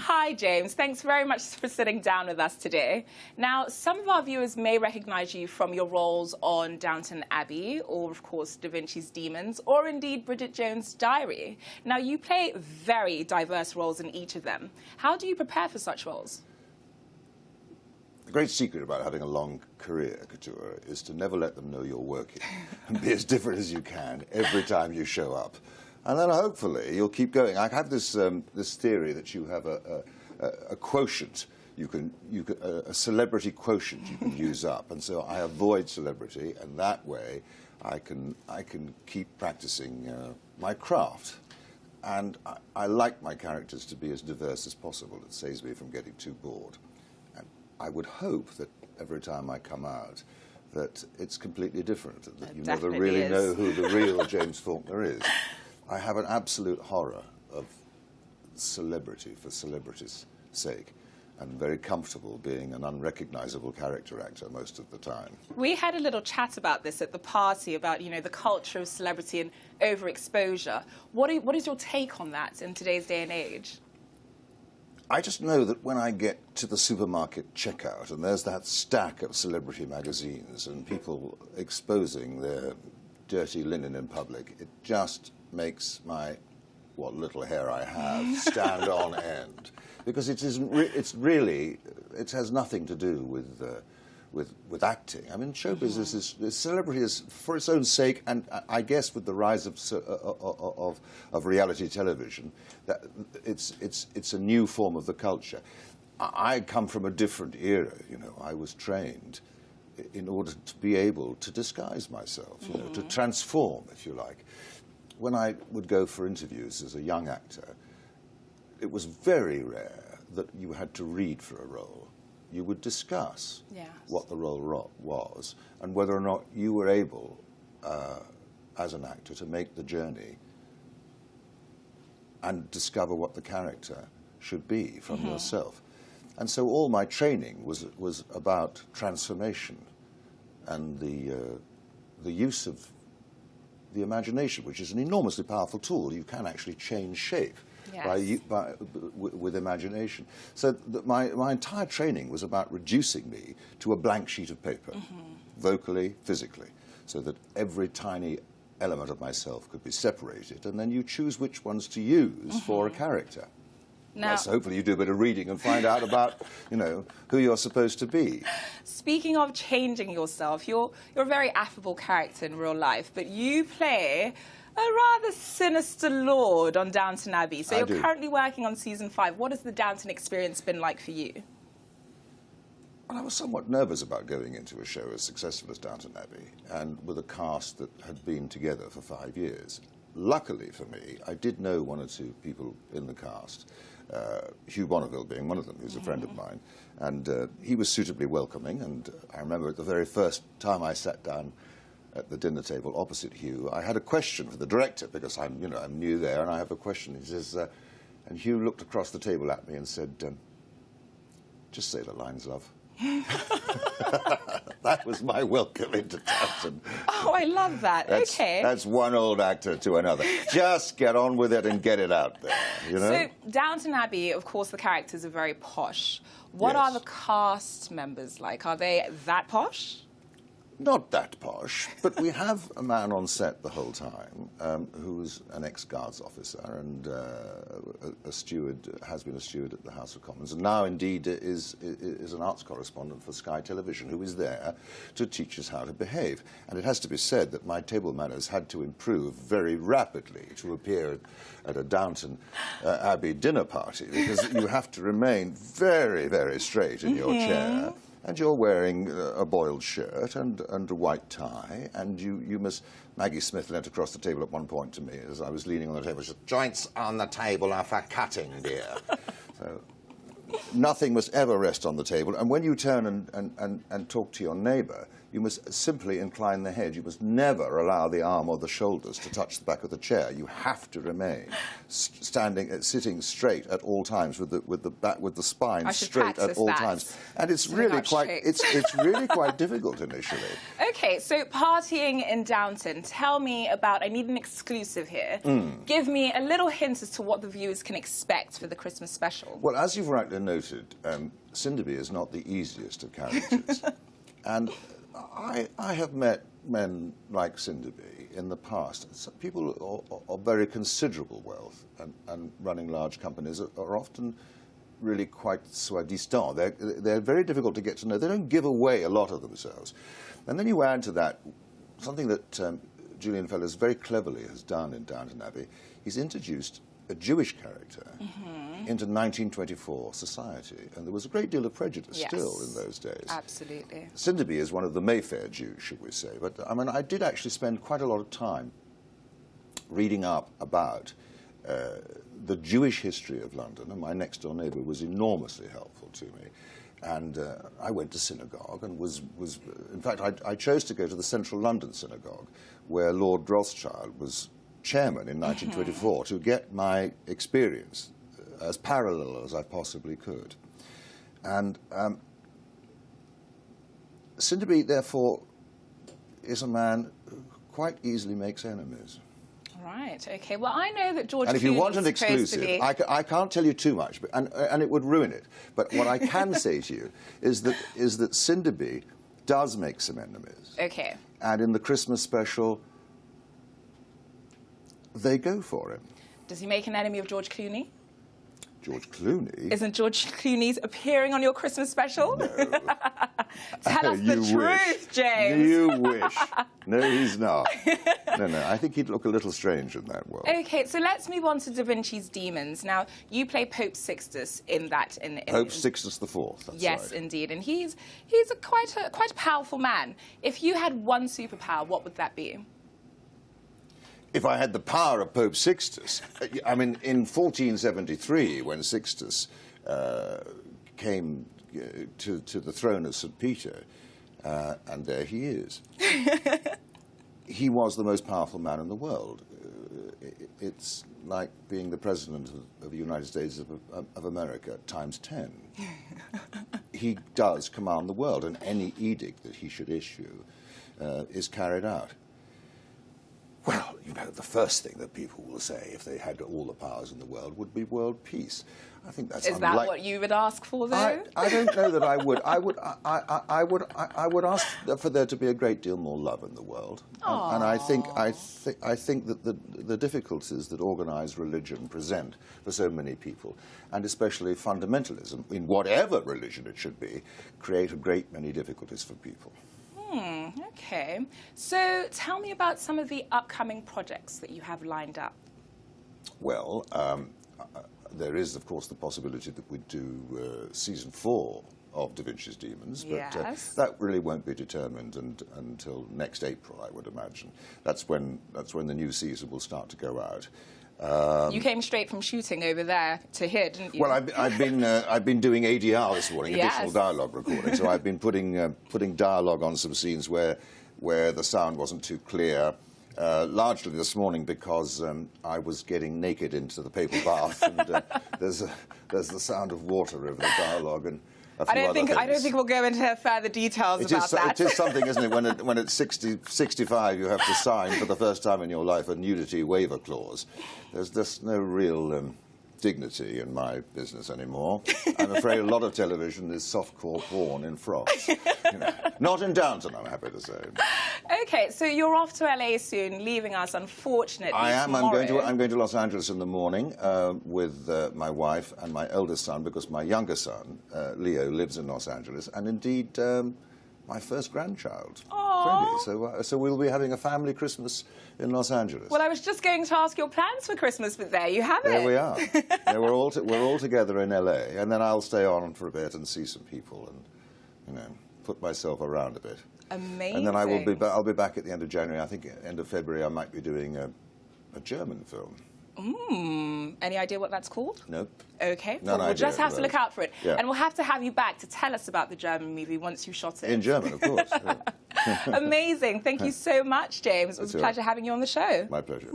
Hi, James. Thanks very much for sitting down with us today. Now, some of our viewers may recognise you from your roles on Downton Abbey, or, of course, Da Vinci's Demons, or indeed Bridget Jones' Diary. Now, you play very diverse roles in each of them. How do you prepare for such roles? The great secret about having a long career, Keturah, is to never let them know you're working and be as different as you can every time you show up. And then hopefully you'll keep going. I have this this theory that you have a quotient, a celebrity quotient you can use up, and so I avoid celebrity, and that way I can keep practicing my craft. And I like my characters to be as diverse as possible. It saves me from getting too bored. And I would hope that every time I come out that it's completely different, that you never really know who the real James Faulkener is. I have an absolute horror of celebrity for celebrity's sake. I'm very comfortable being an unrecognizable character actor most of the time. We had a little chat about this at the party, about, you know, the culture of celebrity and overexposure. What is your take on that in today's day and age? I just know that when I get to the supermarket checkout and there's that stack of celebrity magazines and people exposing their dirty linen in public, it just makes my, what little hair I have, stand on end. Because it isn't, it has nothing to do with acting. I mean, show business is celebrity is for its own sake, and I guess with the rise of reality television, that it's a new form of the culture. I come from a different era. You know, I was trained in order to be able to disguise myself, you know, to transform, if you like. When I would go for interviews as a young actor, it was very rare that you had to read for a role. You would discuss what the role was and whether or not you were able, as an actor, to make the journey and discover what the character should be from yourself. And so all my training was about transformation and the use of the imagination, which is an enormously powerful tool. You can actually change shape with imagination. So my entire training was about reducing me to a blank sheet of paper, vocally, physically, so that every tiny element of myself could be separated, and then you choose which ones to use for a character. Now, yes, hopefully you do a bit of reading and find out about, you know, who you're supposed to be. Speaking of changing yourself, you're a very affable character in real life, but you play a rather sinister lord on Downton Abbey. So you're currently working on season 5. What has the Downton experience been like for you? Well, I was somewhat nervous about going into a show as successful as Downton Abbey, and with a cast that had been together for 5 years. Luckily for me, I did know one or two people in the cast, Hugh Bonneville being one of them, who's a friend of mine, and he was suitably welcoming. And I remember the very first time I sat down at the dinner table opposite Hugh, I had a question for the director, because I'm new there, and I have a question. He says, and Hugh looked across the table at me and said, "Just say the lines, love." That was my welcome into Downton. Oh, I love that. Okay. That's one old actor to another. Just get on with it and get it out there, you know? So, Downton Abbey, of course, the characters are very posh. What are the cast members like? Are they that posh? Not that posh, but we have a man on set the whole time who's an ex-Guards officer and a steward, has been a steward at the House of Commons, and now indeed is an arts correspondent for Sky Television, who is there to teach us how to behave. And it has to be said that my table manners had to improve very rapidly to appear at a Downton Abbey dinner party, because you have to remain very, very straight in your chair. And you're wearing a boiled shirt and a white tie, and you must... Maggie Smith leant across the table at one point to me as I was leaning on the table. She said, "Joints on the table are for cutting, dear." So nothing must ever rest on the table. And when you turn and talk to your neighbour, you must simply incline the head. You must never allow the arm or the shoulders to touch the back of the chair. You have to remain sitting straight at all times, with the spine straight at all times. And it's really it's really quite difficult initially. Okay, so partying in Downton. Tell me about. I need an exclusive here. Give me a little hint as to what the viewers can expect for the Christmas special. Well, as you've rightly noted, Cinderby is not the easiest of characters, and I have met men like Cinderby in the past. Some people of very considerable wealth and running large companies are often really quite soi-disant. They're very difficult to get to know. They don't give away a lot of themselves. And then you add to that something that Julian Fellowes very cleverly has done in Downton Abbey. He's introduced a Jewish character into 1924 society, and there was a great deal of prejudice still in those days. Absolutely. Cinderby is one of the Mayfair Jews, should we say, but I mean, I did actually spend quite a lot of time reading up about the Jewish history of London, and my next-door neighbour was enormously helpful to me. And I went to synagogue and in fact, I chose to go to the Central London Synagogue, where Lord Rothschild was chairman in 1924, to get my experience as parallel as I possibly could. And Cinderby, therefore, is a man who quite easily makes enemies. Right, okay. Well, I know that George Clooney. And if you want an exclusive, I can't tell you too much, and it would ruin it. But what I can say to you is that Cinderby does make some enemies. Okay. And in the Christmas special, they go for him. Does he make an enemy of George Clooney? George Clooney? Isn't George Clooney's appearing on your Christmas special? No. Tell us the truth, James. You wish. No, he's not. No, I think he'd look a little strange in that world. Okay, so let's move on to Da Vinci's Demons. Now, you play Pope Sixtus in that. Pope Sixtus IV, that's right. Yes, indeed. And he's quite a powerful man. If you had one superpower, what would that be? If I had the power of Pope Sixtus, I mean, in 1473, when Sixtus came to the throne of St. Peter, and there he is, he was the most powerful man in the world. It's like being the president of the United States of America times 10. He does command the world, and any edict that he should issue is carried out. Well, you know, the first thing that people will say if they had all the powers in the world would be world peace. I think that's Is that what you would ask for, though? I don't know that I would. I would ask for there to be a great deal more love in the world. And I think that the difficulties that organised religion present for so many people, and especially fundamentalism, in whatever religion it should be, create a great many difficulties for people. Okay. So tell me about some of the upcoming projects that you have lined up. Well, there is, of course, the possibility that we do season 4 of Da Vinci's Demons, but that really won't be determined until next April, I would imagine. That's when the new season will start to go out. You came straight from shooting over there to here, didn't you? Well, I've been doing ADR this morning, additional dialogue recording. So I've been putting dialogue on some scenes where the sound wasn't too clear. Largely this morning because I was getting naked into the paper bath, and there's the sound of water over the dialogue and. I don't think we'll go into further details about that. It is something, isn't it, when at 65 you have to sign for the first time in your life a nudity waiver clause. There's just no real dignity in my business anymore. I'm afraid a lot of television is softcore porn in frocks. You know, not in Downton, I'm happy to say. Okay, so you're off to LA soon, leaving us, unfortunately. I am. Tomorrow. I'm going to Los Angeles in the morning with my wife and my eldest son, because my younger son, Leo, lives in Los Angeles, and indeed my first grandchild, Freddie. So we'll be having a family Christmas in Los Angeles. Well, I was just going to ask your plans for Christmas, but there you have it. There we are. We're all together in LA, and then I'll stay on for a bit and see some people and, you know, put myself around a bit. Amazing. And then I'll be back at the end of January. I think end of February I might be doing a German film. Any idea what that's called? Nope. Okay, None we'll just idea, have to look out for it. Yeah. And we'll have to have you back to tell us about the German movie once you've shot it. In German, of course. Yeah. Amazing. Thank you so much, James. It was a pleasure having you on the show. My pleasure.